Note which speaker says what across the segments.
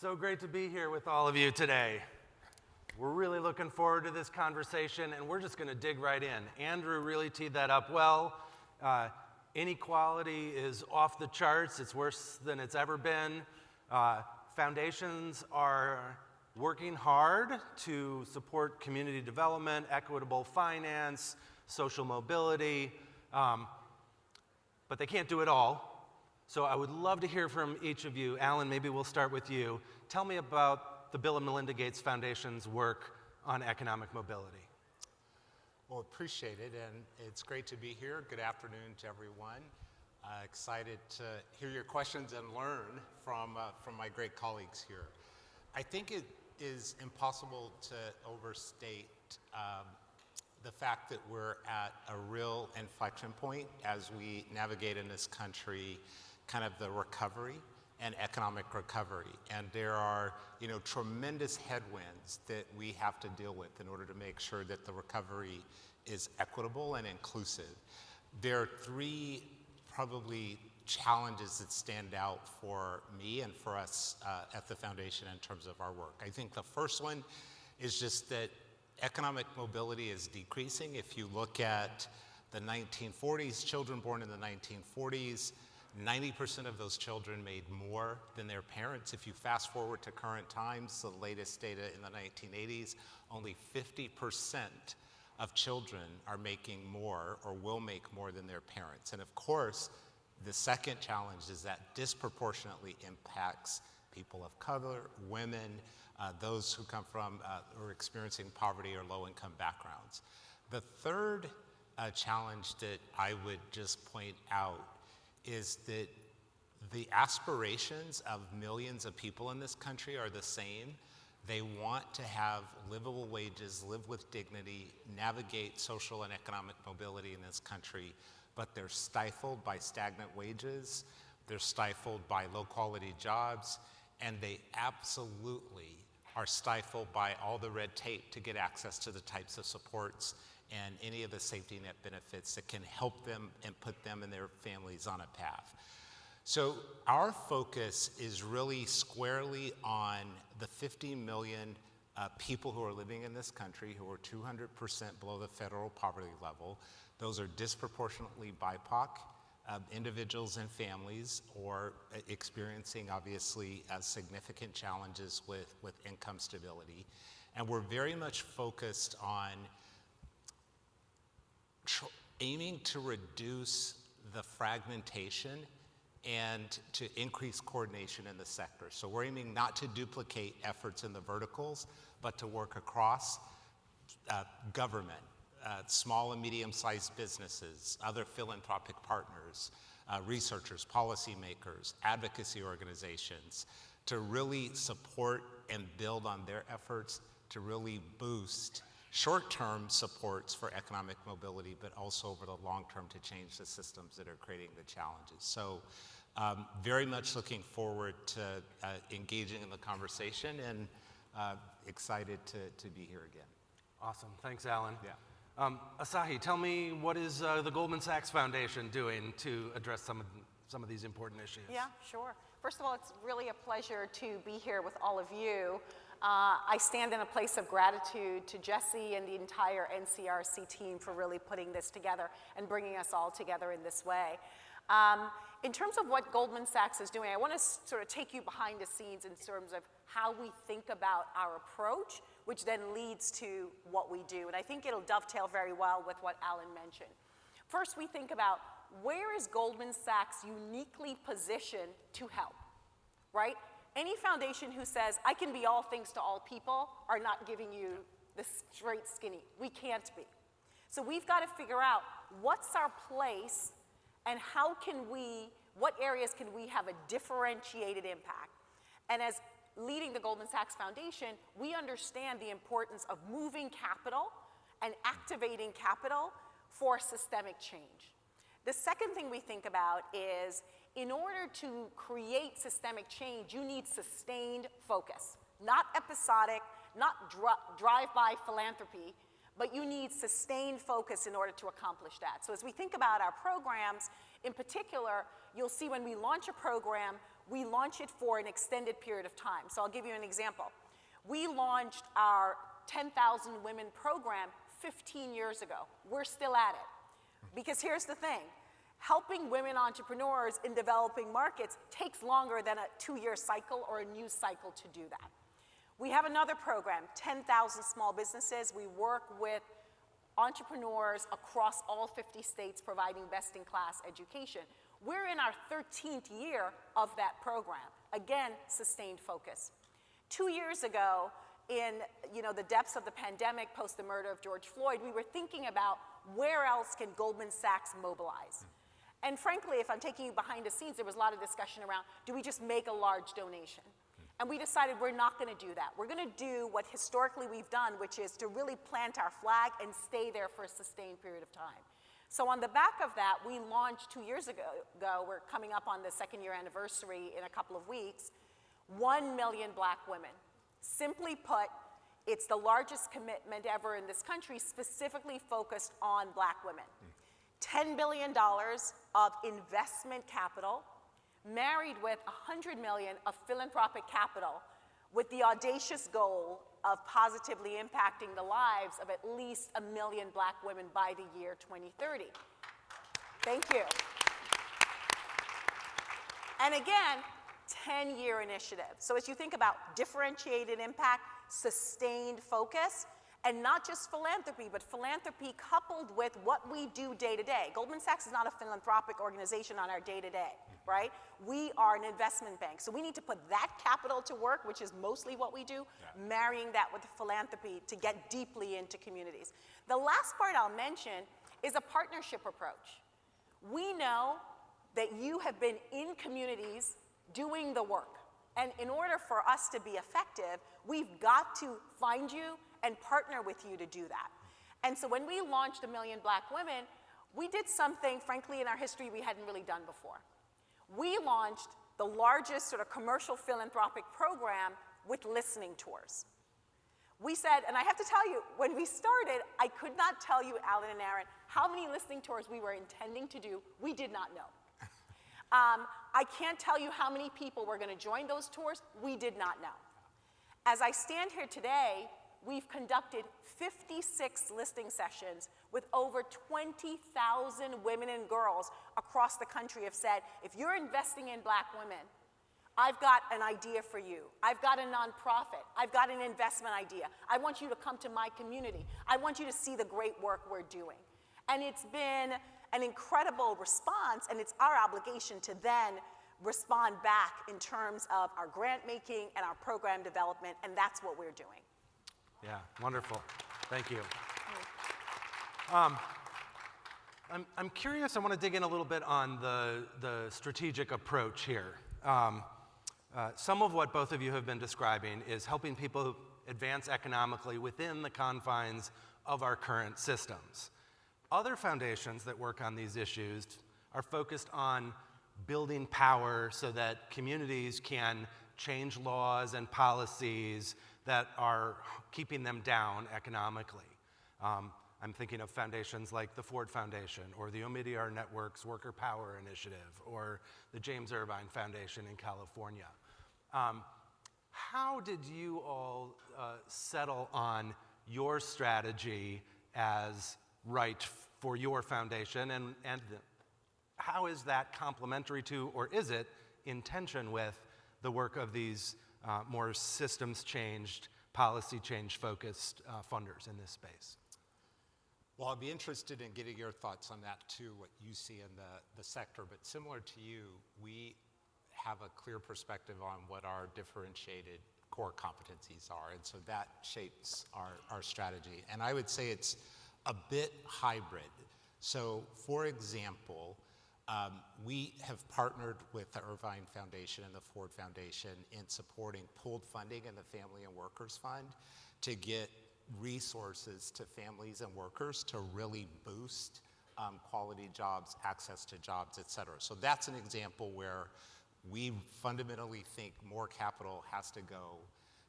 Speaker 1: So great to be here with all of you today. We're really looking forward to this conversation, and we're just going to dig right in. Andrew really teed that up well. Inequality is off the charts. It's worse than it's ever been. Foundations are working hard to support community development, equitable finance, social mobility, but they can't do it all. So I would love to hear from each of you. Allan, maybe we'll start with you. Tell me about the Bill and Melinda Gates Foundation's work on economic mobility.
Speaker 2: Well, appreciate it, and it's great to be here. Good afternoon to everyone. Excited to hear your questions and learn from my great colleagues here. I think it is impossible to overstate the fact that we're at a real inflection point as we navigate in this country kind of the recovery and economic recovery. And there are, tremendous headwinds that we have to deal with in order to make sure that the recovery is equitable and inclusive. There are three probably challenges that stand out for me and for us at the foundation in terms of our work. I think the first one is just that economic mobility is decreasing. If you look at the 1940s, children born in the 1940s, 90% of those children made more than their parents. If you fast forward to current times, the latest data in the 1980s, only 50% of children are making more or will make more than their parents. And of course, the second challenge is that disproportionately impacts people of color, women, those who come from or experiencing poverty or low-income backgrounds. The third challenge that I would just point out is that the aspirations of millions of people in this country are the same. They want to have livable wages, live with dignity, navigate social and economic mobility in this country, but they're stifled by stagnant wages, they're stifled by low-quality jobs, and they absolutely are stifled by all the red tape to get access to the types of supports and any of the safety net benefits that can help them and put them and their families on a path. So our focus is really squarely on the 50 million people who are living in this country who are 200% below the federal poverty level. Those are disproportionately BIPOC individuals and families, or experiencing obviously significant challenges with income stability. And we're very much focused on aiming to reduce the fragmentation and to increase coordination in the sector. So we're aiming not to duplicate efforts in the verticals, but to work across government, small and medium-sized businesses, other philanthropic partners, researchers, policymakers, advocacy organizations, to really support and build on their efforts to really boost short-term supports for economic mobility, but also over the long term to change the systems that are creating the challenges. So very much looking forward to engaging in the conversation, and excited to be here again.
Speaker 1: Awesome, thanks Allan.
Speaker 2: Yeah.
Speaker 1: Asahi, tell me, what is the Goldman Sachs Foundation doing to address some of these important issues?
Speaker 3: Yeah, sure. First of all, it's really a pleasure to be here with all of you. I stand in a place of gratitude to Jesse and the entire NCRC team for really putting this together and bringing us all together in this way. In terms of what Goldman Sachs is doing, I want to sort of take you behind the scenes in terms of how we think about our approach, which then leads to what we do. And I think it'll dovetail very well with what Allan mentioned. First, we think about, where is Goldman Sachs uniquely positioned to help, right? Any foundation who says, I can be all things to all people, are not giving you the straight skinny. We can't be. So we've got to figure out, what's our place and what areas can we have a differentiated impact? And as leading the Goldman Sachs Foundation, we understand the importance of moving capital and activating capital for systemic change. The second thing we think about is, in order to create systemic change, you need sustained focus, not episodic, not drive-by philanthropy, But you need sustained focus in order to accomplish that. So as we think about our programs, in particular, you'll see when we launch a program, we launch it for an extended period of time. So I'll give you an example. We launched our 10,000 Women program 15 years ago. We're still at it. Because here's the thing. Helping women entrepreneurs in developing markets takes longer than a 2-year cycle or a news cycle to do that. We have another program, 10,000 Small Businesses. We work with entrepreneurs across all 50 states providing best-in-class education. We're in our 13th year of that program. Again, sustained focus. 2 years ago, in the depths of the pandemic, post the murder of George Floyd, we were thinking about where else can Goldman Sachs mobilize? And frankly, if I'm taking you behind the scenes, there was a lot of discussion around, do we just make a large donation? And we decided we're not going to do that. We're going to do what historically we've done, which is to really plant our flag and stay there for a sustained period of time. So on the back of that, we launched 2 years ago, we're coming up on the 2nd year anniversary in a couple of weeks, 1 million Black women. Simply put, it's the largest commitment ever in this country specifically focused on Black women. $10 billion of investment capital, married with $100 million of philanthropic capital, with the audacious goal of positively impacting the lives of at least 1 million Black women by the year 2030. Thank you. And again, 10-year initiative. So as you think about differentiated impact, sustained focus, and not just philanthropy, but philanthropy coupled with what we do day to day. Goldman Sachs is not a philanthropic organization on our day to day, right? We are an investment bank. So we need to put that capital to work, which is mostly what we do, marrying that with philanthropy to get deeply into communities. The last part I'll mention is a partnership approach. We know that you have been in communities doing the work. And in order for us to be effective, we've got to find you and partner with you to do that. And so when we launched 1 Million Black Women, we did something, frankly, in our history we hadn't really done before. We launched the largest sort of commercial philanthropic program with listening tours. We said, and I have to tell you, when we started, I could not tell you, Allan and Aaron, how many listening tours we were intending to do. We did not know. I can't tell you how many people were going to join those tours. We did not know. As I stand here today, we've conducted 56 listening sessions with over 20,000 women and girls across the country have said, if you're investing in Black women, I've got an idea for you. I've got a nonprofit. I've got an investment idea. I want you to come to my community. I want you to see the great work we're doing. And it's been an incredible response, and it's our obligation to then respond back in terms of our grant making and our program development, and that's what we're doing.
Speaker 1: Yeah, wonderful. Thank you. I'm curious, I want to dig in a little bit on the strategic approach here. Some of what both of you have been describing is helping people advance economically within the confines of our current systems. Other foundations that work on these issues are focused on building power so that communities can change laws and policies that are keeping them down economically. I'm thinking of foundations like the Ford Foundation or the Omidyar Network's Worker Power Initiative or the James Irvine Foundation in California. How did you all settle on your strategy as right for your foundation, and how is that complementary to, or is it in tension with, the work of these more systems changed, policy change focused funders in this space?
Speaker 2: Well, I'd be interested in getting your thoughts on that too, what you see in the sector. But similar to you, we have a clear perspective on what our differentiated core competencies are. And so that shapes our strategy. And I would say it's a bit hybrid. So for example, we have partnered with the Irvine Foundation and the Ford Foundation in supporting pooled funding in the Family and Workers Fund to get resources to families and workers to really boost quality jobs, access to jobs, et cetera. So that's an example where we fundamentally think more capital has to go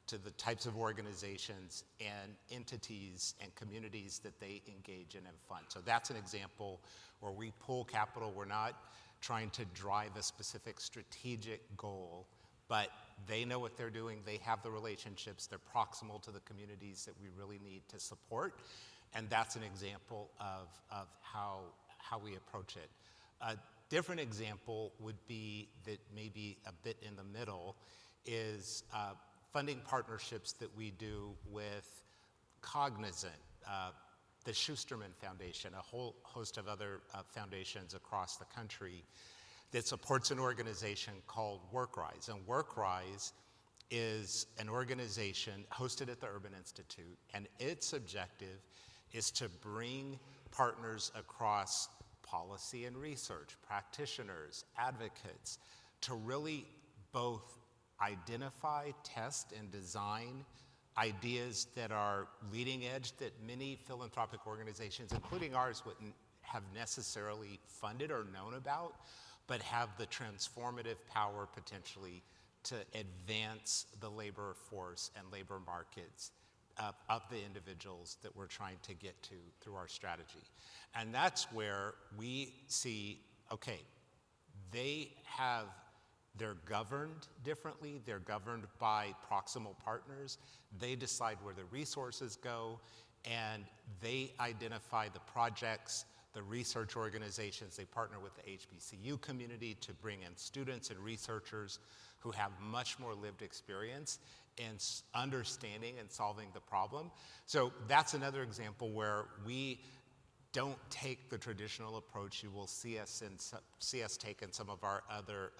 Speaker 2: to the types of organizations and entities and communities that they engage in and fund. So that's an example where we pull capital. We're not trying to drive a specific strategic goal, but they know what they're doing. They have the relationships. They're proximal to the communities that we really need to support. And that's an example of how we approach it. A different example would be that maybe a bit in the middle is funding partnerships that we do with Cognizant, the Schusterman Foundation, a whole host of other foundations across the country that supports an organization called WorkRise. And WorkRise is an organization hosted at the Urban Institute, and its objective is to bring partners across policy and research, practitioners, advocates, to really both identify, test, and design ideas that are leading edge that many philanthropic organizations, including ours, wouldn't have necessarily funded or known about, but have the transformative power potentially to advance the labor force and labor markets of the individuals that we're trying to get to through our strategy. And that's where we see, okay, they're governed differently. They're governed by proximal partners. They decide where the resources go, and they identify the projects, the research organizations. They partner with the HBCU community to bring in students and researchers who have much more lived experience in understanding and solving the problem. So that's another example where we don't take the traditional approach you will see us take in some of our other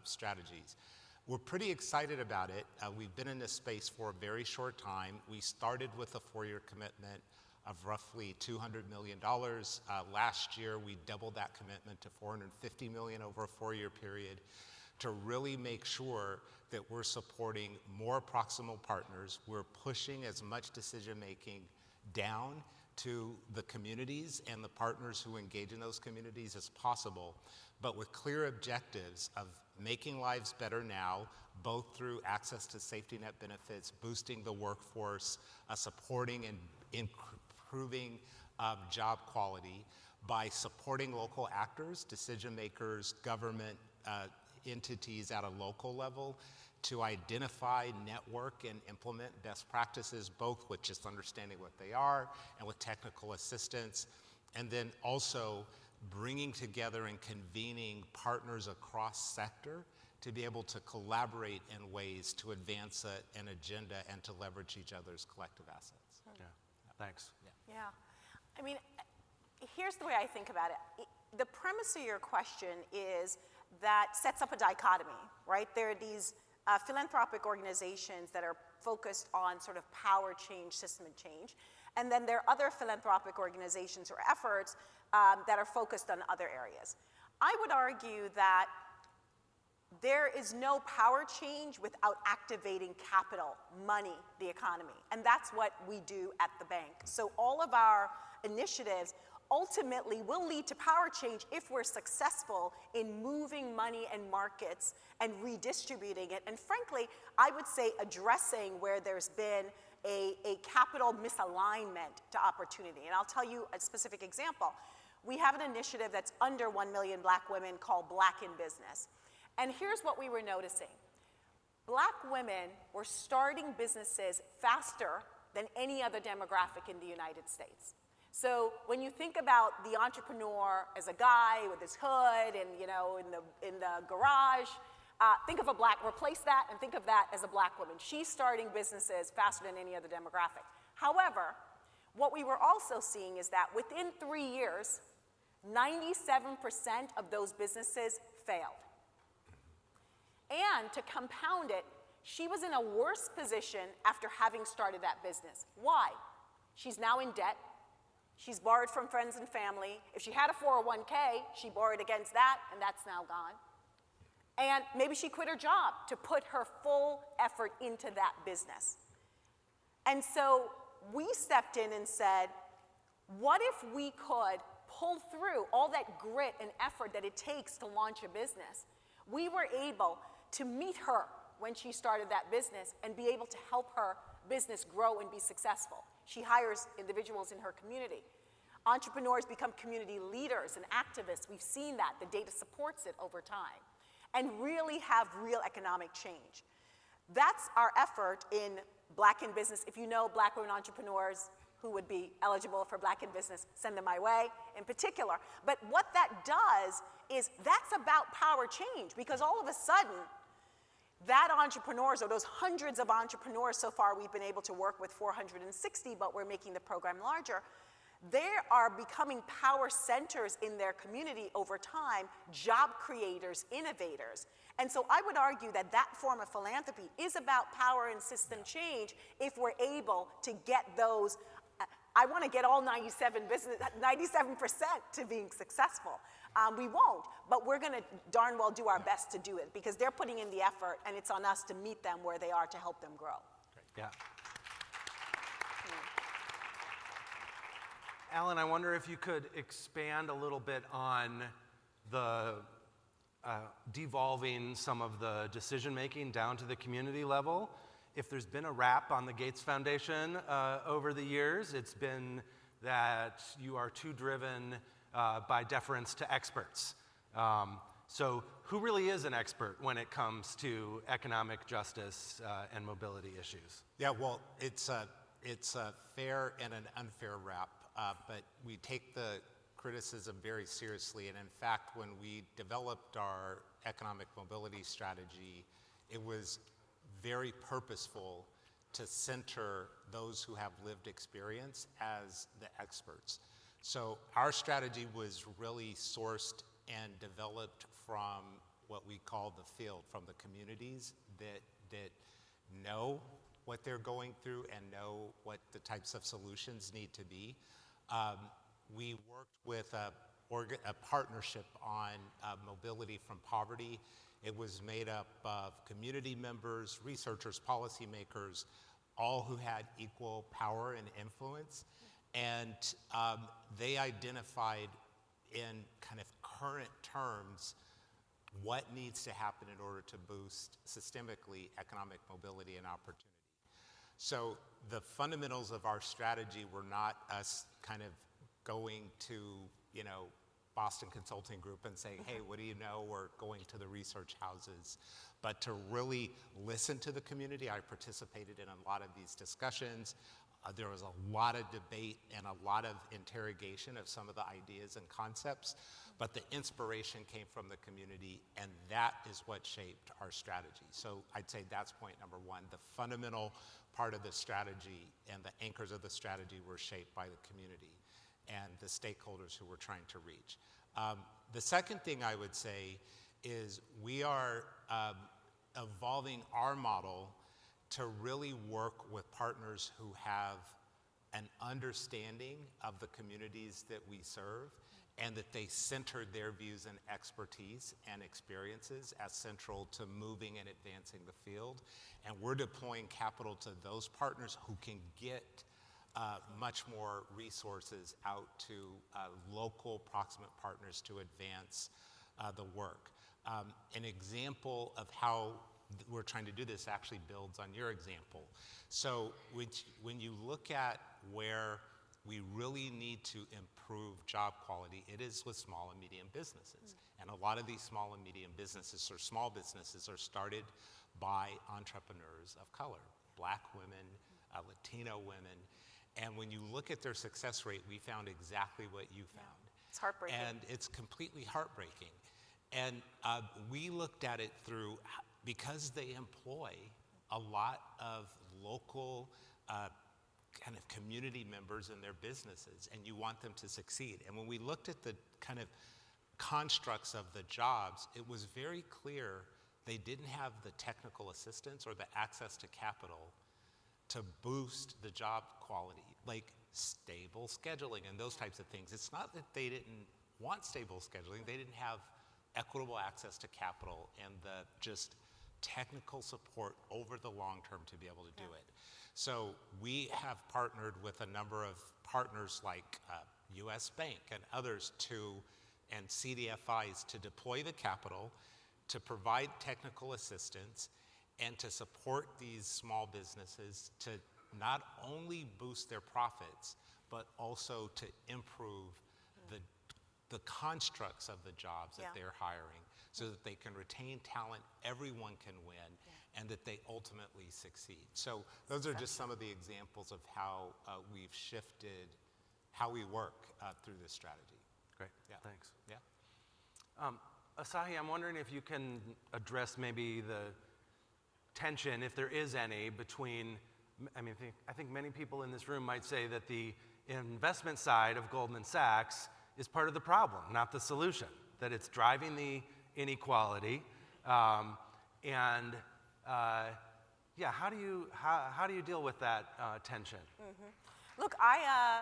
Speaker 2: strategies. We're pretty excited about it. We've been in this space for a very short time. We started with a 4-year commitment of roughly $200 million. Last year, we doubled that commitment to $450 million over a 4-year period to really make sure that we're supporting more proximal partners. We're pushing as much decision-making down to the communities and the partners who engage in those communities as possible, but with clear objectives of making lives better now, both through access to safety net benefits, boosting the workforce, supporting and improving job quality by supporting local actors, decision makers, government entities at a local level, to identify, network, and implement best practices, both with just understanding what they are and with technical assistance, and then also bringing together and convening partners across sector to be able to collaborate in ways to advance an agenda and to leverage each other's collective assets.
Speaker 1: Yeah, thanks.
Speaker 3: Yeah. I mean, here's the way I think about it. The premise of your question is that sets up a dichotomy, right? There are these philanthropic organizations that are focused on sort of power change, system change. And then there are other philanthropic organizations or efforts that are focused on other areas. I would argue that there is no power change without activating capital, money, the economy. And that's what we do at the bank. So all of our initiatives ultimately will lead to power change if we're successful in moving money and markets and redistributing it. And frankly, I would say addressing where there's been a capital misalignment to opportunity. And I'll tell you a specific example. We have an initiative that's under 1 million Black women called Black in Business. And here's what we were noticing. Black women were starting businesses faster than any other demographic in the United States. So when you think about the entrepreneur as a guy with his hood and, you know, in the garage, think of replace that and think of that as a Black woman. She's starting businesses faster than any other demographic. However, what we were also seeing is that within 3 years, 97% of those businesses failed. And to compound it, she was in a worse position after having started that business. Why? She's now in debt. She's borrowed from friends and family. If she had a 401k, she borrowed against that, and that's now gone. And maybe she quit her job to put her full effort into that business. And so we stepped in and said, what if we could pull through all that grit and effort that it takes to launch a business? We were able to meet her when she started that business and be able to help her business grow and be successful. She hires individuals in her community. Entrepreneurs become community leaders and activists. We've seen that. The data supports it over time. And really have real economic change. That's our effort in Black in Business. If you know Black women entrepreneurs who would be eligible for Black in Business, send them my way in particular. But what that does is that's about power change, because all of a sudden, that entrepreneurs, or those hundreds of entrepreneurs so far, we've been able to work with 460, but we're making the program larger. They are becoming power centers in their community over time, job creators, innovators. And so I would argue that that form of philanthropy is about power and system change if we're able to get those. I want to get all 97% to being successful. We won't, but we're going to darn well do our best to do it, because they're putting in the effort, and it's on us to meet them where they are to help them grow.
Speaker 1: Yeah. Allan, I wonder if you could expand a little bit on the devolving some of the decision-making down to the community level. If there's been a rap on the Gates Foundation over the years, it's been that you are too driven by deference to experts. So who really is an expert when it comes to economic justice and mobility issues?
Speaker 2: Yeah, well, it's a fair and an unfair rap, but we take the criticism very seriously. And in fact, when we developed our economic mobility strategy, it was very purposeful to center those who have lived experience as the experts. So our strategy was really sourced and developed from what we call the field, from the communities that know what they're going through and know what the types of solutions need to be. We worked with a partnership on mobility from poverty. It was made up of community members, researchers, policymakers, all who had equal power and influence. And they identified in kind of current terms what needs to happen in order to boost systemically economic mobility and opportunity. So the fundamentals of our strategy were not us kind of going to, Boston Consulting Group and saying, hey, what do you know? Or going to the research houses, but to really listen to the community. I participated in a lot of these discussions. There was a lot of debate and a lot of interrogation of some of the ideas and concepts, but the inspiration came from the community, and that is what shaped our strategy. So I'd say that's point number one. The fundamental part of the strategy and the anchors of the strategy were shaped by the community and the stakeholders who we're trying to reach. The second thing I would say is we are evolving our model to really work with partners who have an understanding of the communities that we serve, and that they center their views and expertise and experiences as central to moving and advancing the field. And we're deploying capital to those partners who can get much more resources out to local proximate partners to advance the work. An example of how we're trying to do this actually builds on your example. So when you look at where we really need to improve job quality, it is with small and medium businesses. And a lot of these small and medium businesses or small businesses are started by entrepreneurs of color, Black women, Latino women. And when you look at their success rate, we found exactly what you found.
Speaker 3: It's heartbreaking.
Speaker 2: And it's completely heartbreaking. And we looked at it through, because they employ a lot of local kind of community members in their businesses, and you want them to succeed. And when we looked at the kind of constructs of the jobs, it was very clear they didn't have the technical assistance or the access to capital to boost the job quality, like stable scheduling and those types of things. It's not that they didn't want stable scheduling, they didn't have equitable access to capital and the just technical support over the long term to be able to do it. So we have partnered with a number of partners like US Bank and others and CDFIs to deploy the capital, to provide technical assistance, and to support these small businesses to not only boost their profits, but also to improve the constructs of the jobs that they're hiring so that they can retain talent, everyone can win, and that they ultimately succeed. So those are just some of the examples of how we've shifted how we work through this strategy.
Speaker 1: Great, thanks.
Speaker 2: Yeah.
Speaker 1: Asahi, I'm wondering if you can address maybe the tension, if there is any, between, I think many people in this room might say that the investment side of Goldman Sachs is part of the problem, not the solution, that it's driving the inequality. How do you deal with that tension?
Speaker 3: Look, I'm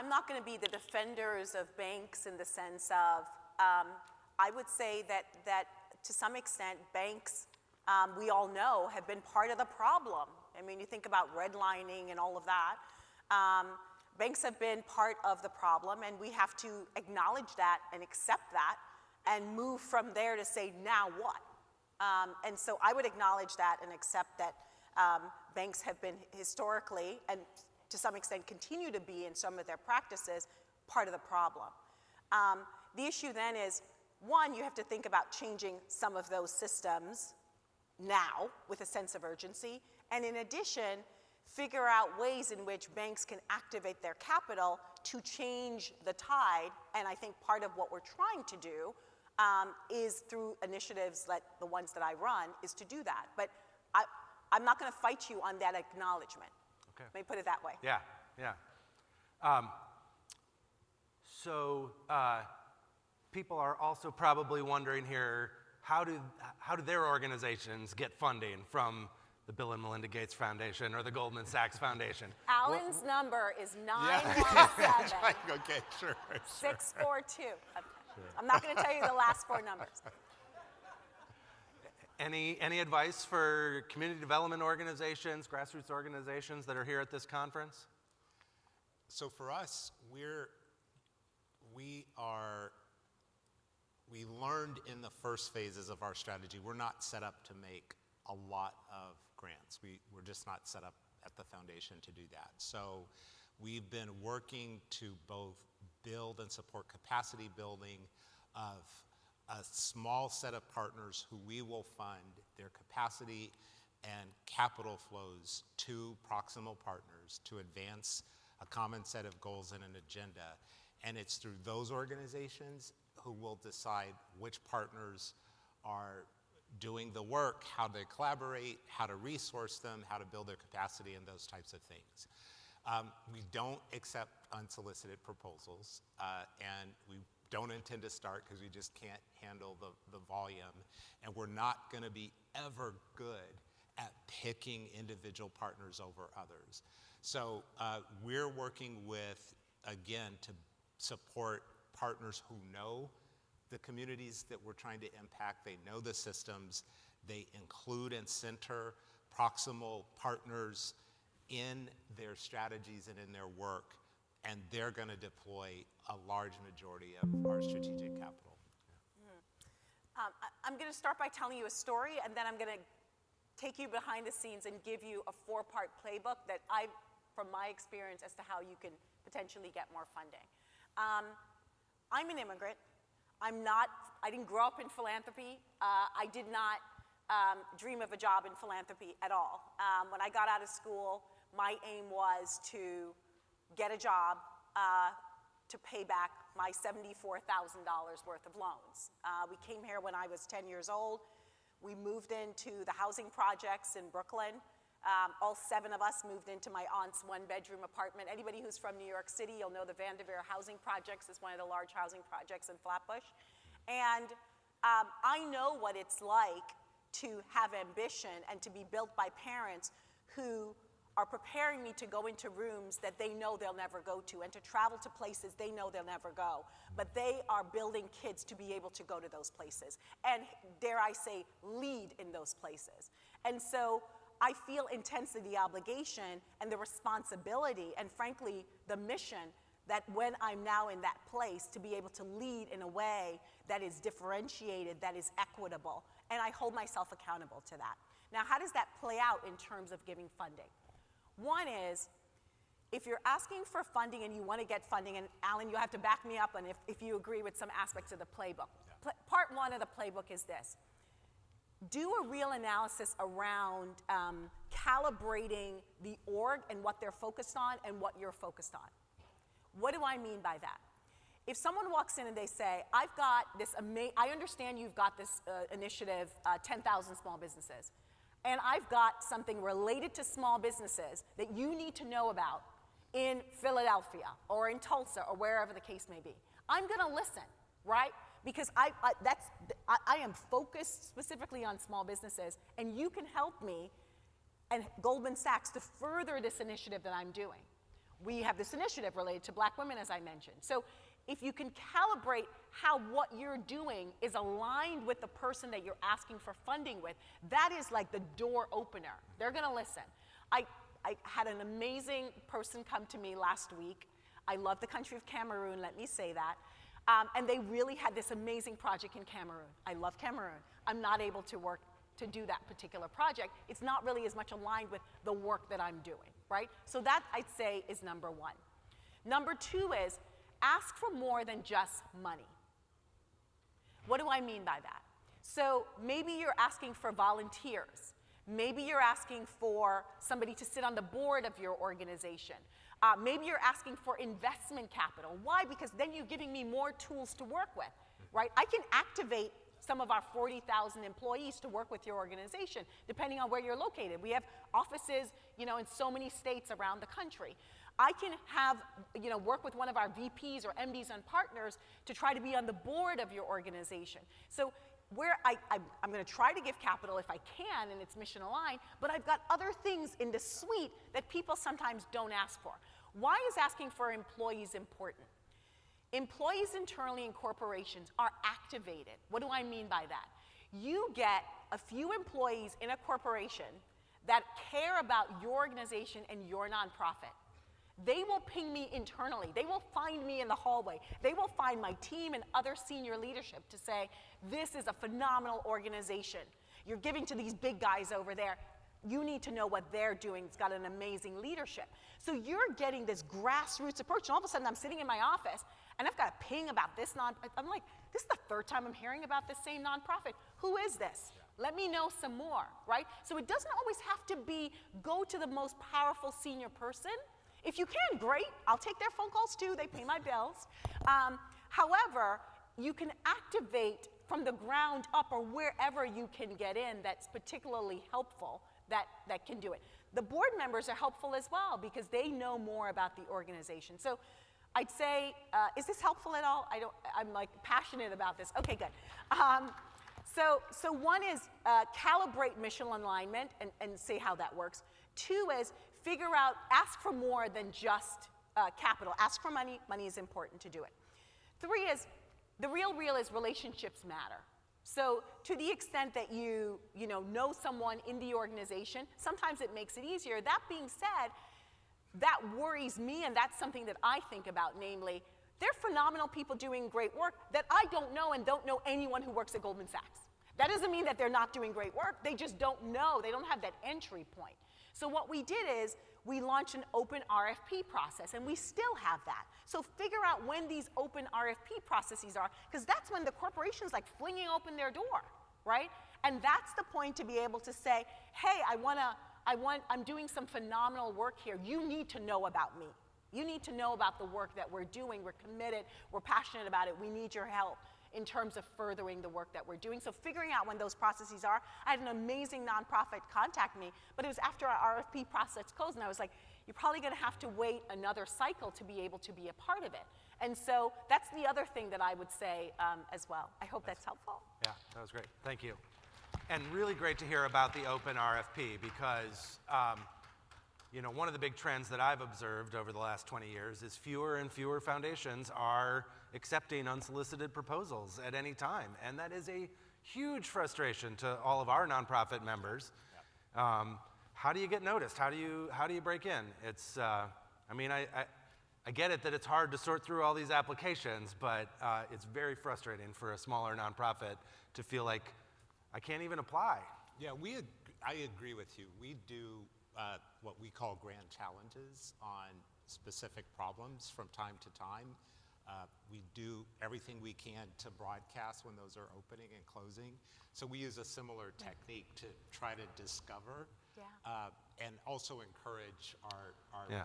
Speaker 3: not going to be the defenders of banks in the sense of, I would say that to some extent banks, we all know, have been part of the problem. I mean, you think about redlining and all of that. Banks have been part of the problem, and we have to acknowledge that and accept that and move from there to say, now what? And so I would acknowledge that and accept that banks have been historically, and to some extent continue to be in some of their practices, part of the problem. The issue then is, one, you have to think about changing some of those systems now with a sense of urgency, and in addition, figure out ways in which banks can activate their capital to change the tide. And I think part of what we're trying to do is through initiatives like the ones that I run, is to do that. But I'm not going to fight you on that acknowledgement.
Speaker 1: Okay.
Speaker 3: Let me put it that way.
Speaker 1: Yeah. So people are also probably wondering here, how do their organizations get funding from the Bill and Melinda Gates Foundation or the Goldman Sachs Foundation?
Speaker 3: Alan's number is 917
Speaker 2: Okay, sure.
Speaker 3: 642. I'm not going to tell you the last four numbers.
Speaker 1: Any advice for community development organizations, grassroots organizations that are here at this conference?
Speaker 2: So for us, we learned in the first phases of our strategy, we're not set up to make a lot of grants. We're just not set up at the foundation to do that. So we've been working to both build and support capacity building of a small set of partners who we will fund their capacity and capital flows to proximal partners to advance a common set of goals and an agenda. And it's through those organizations who will decide which partners are doing the work, how to collaborate, how to resource them, how to build their capacity, and those types of things. We don't accept unsolicited proposals, and we don't intend to start because we just can't handle the volume, and we're not going to be ever good at picking individual partners over others. So we're working with, again, to support partners who know the communities that we're trying to impact. They know the systems. They include and center proximal partners in their strategies and in their work, and they're going to deploy a large majority of our strategic capital.
Speaker 3: I'm going to start by telling you a story, and then I'm going to take you behind the scenes and give you a 4-part playbook that from my experience as to how you can potentially get more funding. I'm an immigrant. I didn't grow up in philanthropy. I did not dream of a job in philanthropy at all. When I got out of school, my aim was to get a job to pay back my $74,000 worth of loans. We came here when I was 10 years old. We moved into the housing projects in Brooklyn. All 7 of us moved into my aunt's 1-bedroom apartment. Anybody who's from New York City, you'll know the Vanderveer housing projects is one of the large housing projects in Flatbush. And I know what it's like to have ambition and to be built by parents who are preparing me to go into rooms that they know they'll never go to and to travel to places they know they'll never go. But they are building kids to be able to go to those places and, dare I say, lead in those places. And so I feel intensely the obligation and the responsibility and, frankly, the mission that when I'm now in that place, to be able to lead in a way that is differentiated, that is equitable, and I hold myself accountable to that. Now, how does that play out in terms of giving funding? One is, if you're asking for funding and you want to get funding, and Alan, you have to back me up on if you agree with some aspects of the playbook. Part one of the playbook is this. Do a real analysis around calibrating the org and what they're focused on and what you're focused on. What do I mean by that? If someone walks in and they say, I've got this I understand you've got this initiative, 10,000 small businesses, and I've got something related to small businesses that you need to know about in Philadelphia or in Tulsa or wherever the case may be. I'm going to listen, right? Because I am focused specifically on small businesses, and you can help me and Goldman Sachs to further this initiative that I'm doing. We have this initiative related to black women, as I mentioned. So if you can calibrate how what you're doing is aligned with the person that you're asking for funding with, that is like the door opener. They're going to listen. I had an amazing person come to me last week. I love the country of Cameroon, let me say that. And they really had this amazing project in Cameroon. I love Cameroon. I'm not able to work to do that particular project. It's not really as much aligned with the work that I'm doing, right? So that, I'd say, is number one. Number two is ask for more than just money. What do I mean by that? So maybe you're asking for volunteers. Maybe you're asking for somebody to sit on the board of your organization. Maybe you're asking for investment capital. Why? Because then you're giving me more tools to work with, right? I can activate some of our 40,000 employees to work with your organization, depending on where you're located. We have offices, in so many states around the country. I can have, work with one of our VPs or MDs and partners to try to be on the board of your organization. So where I'm going to try to give capital if I can, and it's mission aligned, but I've got other things in the suite that people sometimes don't ask for. Why is asking for employees important? Employees internally in corporations are activated. What do I mean by that? You get a few employees in a corporation that care about your organization and your nonprofit. They will ping me internally. They will find me in the hallway. They will find my team and other senior leadership to say, this is a phenomenal organization. You're giving to these big guys over there. You need to know what they're doing. It's got an amazing leadership. So you're getting this grassroots approach, and all of a sudden I'm sitting in my office, and I've got a ping about this I'm like, this is the third time I'm hearing about this same nonprofit. Who is this? Let me know some more, right? So it doesn't always have to be go to the most powerful senior person. If you can, great. I'll take their phone calls too. They pay my bills. However, you can activate from the ground up or wherever you can get in that's particularly helpful that can do it. The board members are helpful as well because they know more about the organization. So I'd say, is this helpful at all? I'm like passionate about this. Okay, good. So one is calibrate mission alignment and see how that works. Two is figure out, ask for more than just capital. Ask for money. Money is important to do it. Three is, the real is relationships matter. So to the extent that you know someone in the organization, sometimes it makes it easier. That being said, that worries me, and that's something that I think about, namely, they're phenomenal people doing great work that I don't know and don't know anyone who works at Goldman Sachs. That doesn't mean that they're not doing great work. They just don't know. They don't have that entry point. So what we did is we launched an open RFP process, and we still have that. So figure out when these open RFP processes are, because that's when the corporation's like flinging open their door, right? And that's the point to be able to say, hey, I'm doing some phenomenal work here. You need to know about me. You need to know about the work that we're doing. We're committed. We're passionate about it. We need your help in terms of furthering the work that we're doing. So figuring out when those processes are. I had an amazing nonprofit contact me, but it was after our RFP process closed, and I was like, you're probably going to have to wait another cycle to be able to be a part of it. And so that's the other thing that I would say as well. I hope that's helpful.
Speaker 1: Yeah, that was great. Thank you. And really great to hear about the open RFP because one of the big trends that I've observed over the last 20 years is fewer and fewer foundations are accepting unsolicited proposals at any time. And that is a huge frustration to all of our nonprofit members. How do you get noticed? How do you break in? It's, I get it that it's hard to sort through all these applications, but it's very frustrating for a smaller nonprofit to feel like I can't even apply.
Speaker 2: Yeah, I agree with you. We do what we call grand challenges on specific problems from time to time. We do everything we can to broadcast when those are opening and closing. So we use a similar technique to try to discover and also encourage our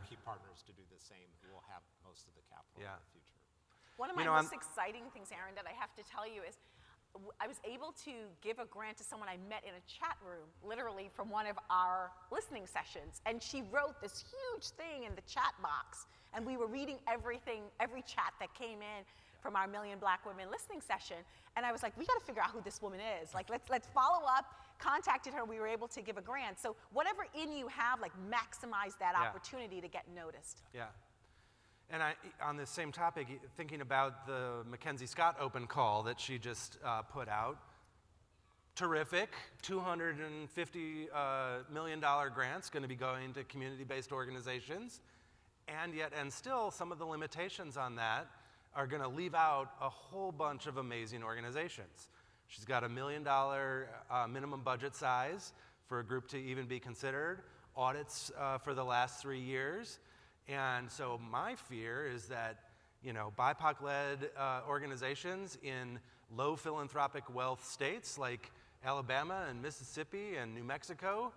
Speaker 2: key partners to do the same, who will have most of the capital in the future.
Speaker 3: One of my most exciting things, Aaron, that I have to tell you is I was able to give a grant to someone I met in a chat room, literally from one of our listening sessions. And she wrote this huge thing in the chat box. And we were reading everything, every chat that came in from our Million Black Women listening session. And I was like, we got to figure out who this woman is. Like, let's follow up. Contacted her. We were able to give a grant. So whatever in you have, like, maximize that opportunity to get noticed.
Speaker 1: Yeah. And on this same topic, thinking about the Mackenzie Scott open call that she just put out, terrific, $250 million grants going to be going to community-based organizations, and still some of the limitations on that are going to leave out a whole bunch of amazing organizations. She's got $1 million minimum budget size for a group to even be considered, audits for the last 3 years. And so my fear is that, BIPOC-led organizations in low philanthropic wealth states like Alabama and Mississippi and New Mexico,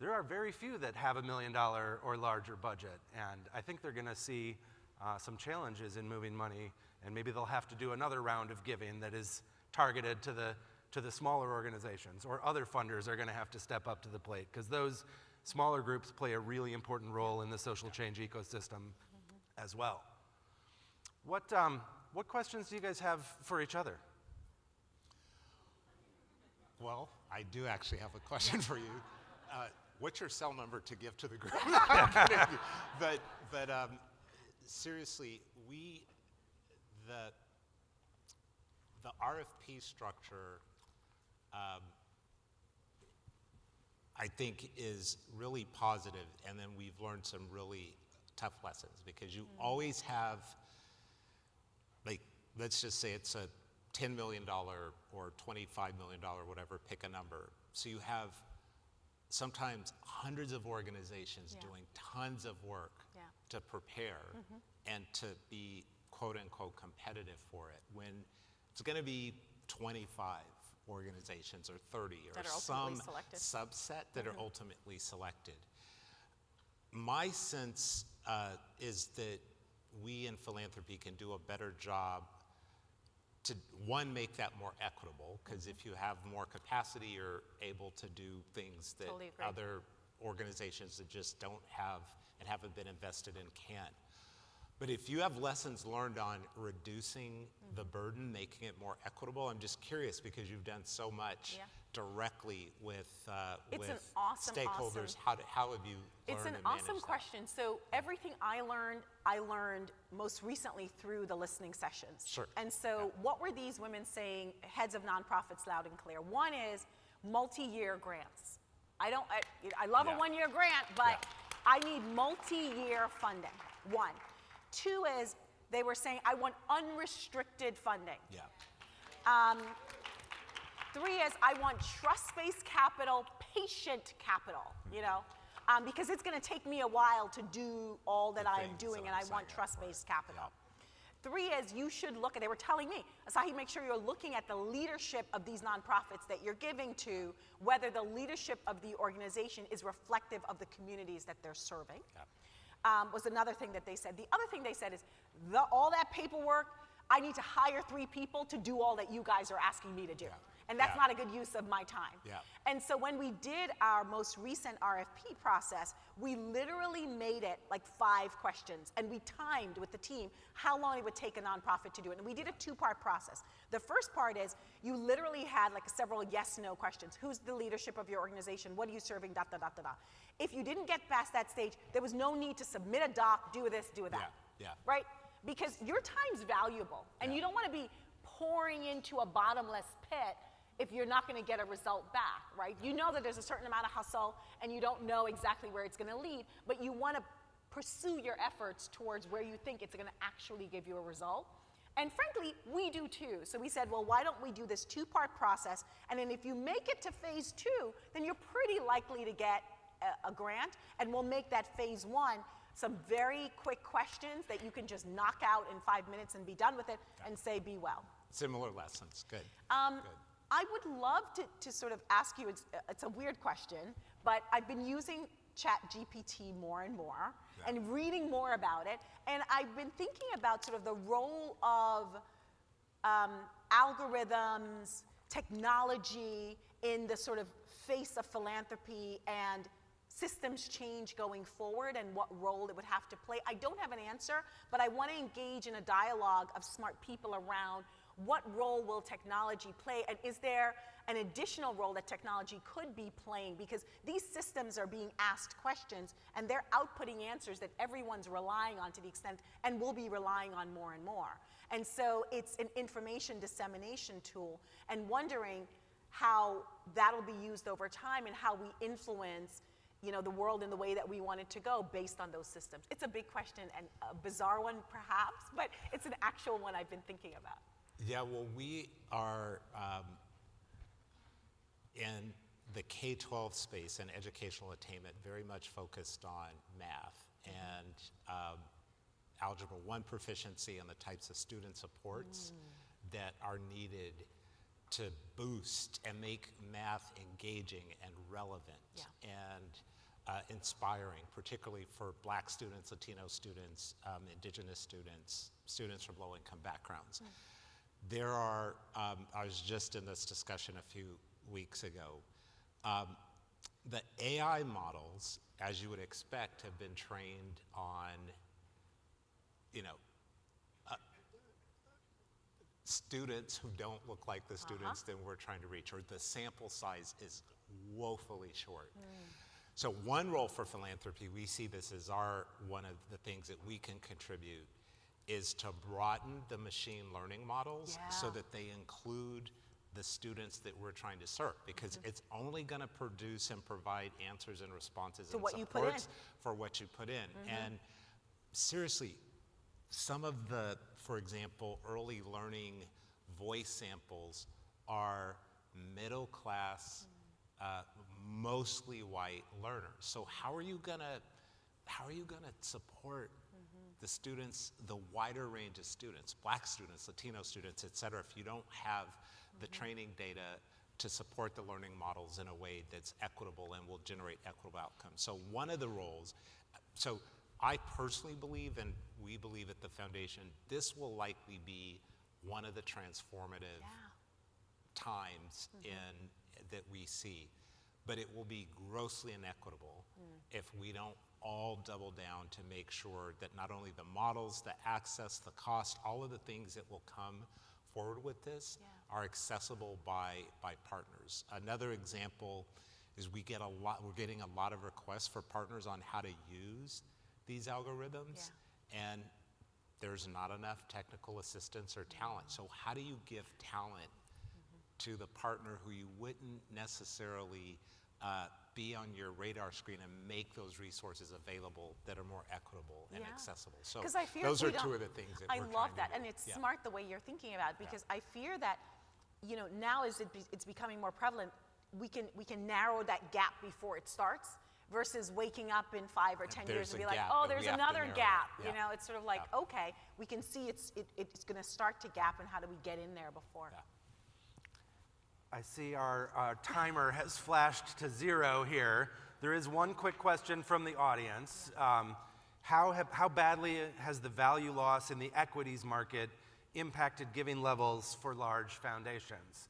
Speaker 1: there are very few that have $1 million or larger budget. And I think they're going to see some challenges in moving money, and maybe they'll have to do another round of giving that is targeted to the smaller organizations, or other funders are going to have to step up to the plate, because those smaller groups play a really important role in the social change ecosystem as well. What questions do you guys have for each other?
Speaker 2: Well, I do actually have a question for you. What's your cell number to give to the group? I'm kidding you. But seriously, the RFP structure, I think, is really positive, and then we've learned some really tough lessons, because you always have, like, let's just say it's a $10 million or $25 million, whatever, pick a number. So you have sometimes hundreds of organizations doing tons of work to prepare and to be quote unquote competitive for it, when it's going to be 25 organizations or 30 or some subset that are ultimately selected. My sense is that we in philanthropy can do a better job to, one, make that more equitable, because if you have more capacity, you're able to do things that other organizations that just don't have and haven't been invested in can't. But if you have lessons learned on reducing the burden, making it more equitable, I'm just curious, because you've done so much directly with stakeholders. How have you learned
Speaker 3: It's an awesome question. So everything I learned most recently through the listening sessions.
Speaker 2: Sure.
Speaker 3: And so what were these women saying, heads of nonprofits, loud and clear? One is multi-year grants. I love a one-year grant, but I need multi-year funding, one. Two is, they were saying, I want unrestricted funding. Three is, I want trust-based capital, patient capital, because it's going to take me a while to do all that I am doing, and I want trust-based capital. Three is, you should look at, they were telling me, Asahi, make sure you're looking at the leadership of these nonprofits that you're giving to, whether the leadership of the organization is reflective of the communities that they're serving. Was another thing that they said. The other thing they said is, all that paperwork, I need to hire 3 people to do all that you guys are asking me to do. And that's not a good use of my time. And so when we did our most recent RFP process, we literally made it like 5 questions, and we timed with the team how long it would take a nonprofit to do it. And we did a 2-part process. The first part is, you literally had like several yes/no questions. Who's the leadership of your organization? What are you serving? Da, da, da, da, da. If you didn't get past that stage, there was no need to submit a doc, do this, do that. Right? Because your time's valuable, and you don't want to be pouring into a bottomless pit if you're not going to get a result back, right? You know that there's a certain amount of hustle, and you don't know exactly where it's going to lead, but you want to pursue your efforts towards where you think it's going to actually give you a result. And frankly, we do too. So we said, well, why don't we do this two-part process? And then if you make it to phase 2, then you're pretty likely to get a grant. And we'll make that phase 1 some very quick questions that you can just knock out in 5 minutes and be done with it and say, be well.
Speaker 2: Similar lessons, good.
Speaker 3: I would love to sort of ask you, it's a weird question, but I've been using ChatGPT more and more and reading more about it. And I've been thinking about sort of the role of algorithms, technology in the sort of face of philanthropy and systems change going forward and what role it would have to play. I don't have an answer, but I want to engage in a dialogue of smart people around what role will technology play, and is there an additional role that technology could be playing? Because these systems are being asked questions, and they're outputting answers that everyone's relying on to the extent, and will be relying on more and more. And so it's an information dissemination tool, and wondering how that'll be used over time and how we influence the world in the way that we want it to go based on those systems. It's a big question and a bizarre one perhaps, but it's an actual one I've been thinking about.
Speaker 2: Yeah, well, we are in the K-12 space and educational attainment very much focused on math and Algebra 1 proficiency and the types of student supports that are needed to boost and make math engaging and relevant and inspiring, particularly for Black students, Latino students, Indigenous students, students from low-income backgrounds. There are, I was just in this discussion a few weeks ago, the AI models, as you would expect, have been trained on, students who don't look like the students that we're trying to reach, or the sample size is woefully short. So one role for philanthropy, we see this as one of the things that we can contribute, is to broaden the machine learning models so that they include the students that we're trying to serve, because it's only going to produce and provide answers and responses and supports for what you put in. And seriously, some of the, for example, early learning voice samples are middle class, mostly white learners. So how are you gonna support the students, the wider range of students, Black students, Latino students, et cetera, if you don't have the training data to support the learning models in a way that's equitable and will generate equitable outcomes? So one of the roles, so I personally believe, and we believe at the foundation, this will likely be one of the transformative times that we see, but it will be grossly inequitable if we don't all double down to make sure that not only the models, the access, the cost, all of the things that will come forward with this are accessible by partners. Another example is we're getting a lot of requests for partners on how to use these algorithms, and there's not enough technical assistance or talent. So how do you give talent to the partner who you wouldn't necessarily be on your radar screen and make those resources available that are more equitable and accessible? So those are two of the things that we're trying to do.
Speaker 3: I love that, and it's smart the way you're thinking about it, because I fear that, now as it's becoming more prevalent, we can narrow that gap before it starts, versus waking up in 5 or 10 years and be like, oh, there's another gap. It's sort of like, okay, we can see it's going to start to gap, and how do we get in there before?
Speaker 1: I see our timer has flashed to 0 here. There is one quick question from the audience. How badly has the value loss in the equities market impacted giving levels for large foundations?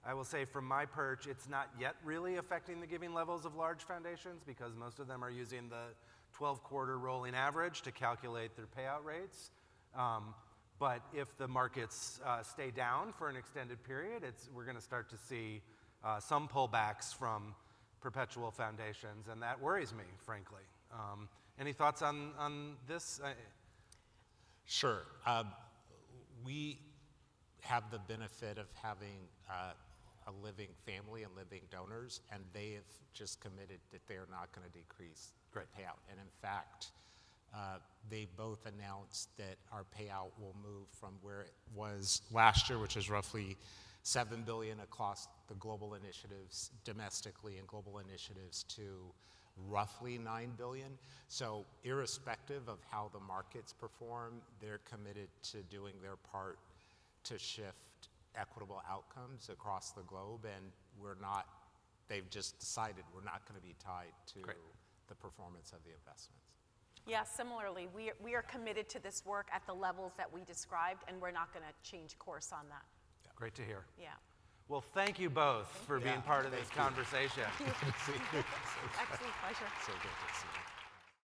Speaker 1: I will say from my perch, it's not yet really affecting the giving levels of large foundations, because most of them are using the 12-quarter rolling average to calculate their payout rates. But if the markets stay down for an extended period, we're going to start to see some pullbacks from perpetual foundations, and that worries me, frankly. Any thoughts on this?
Speaker 2: Sure. We have the benefit of having a living family and living donors, and they have just committed that they are not going to decrease the payout. And in fact, They both announced that our payout will move from where it was last year, which is roughly $7 billion across the global initiatives domestically and global initiatives, to roughly $9 billion. So irrespective of how the markets perform, they're committed to doing their part to shift equitable outcomes across the globe, and they've just decided we're not going to be tied to the performance of the investments.
Speaker 3: Yeah, similarly, we are committed to this work at the levels that we described, and we're not going to change course on that.
Speaker 1: Yeah. Great to hear.
Speaker 3: Yeah.
Speaker 1: Well, thank you both for being part of this conversation.
Speaker 3: Absolute pleasure.
Speaker 2: So good to see you.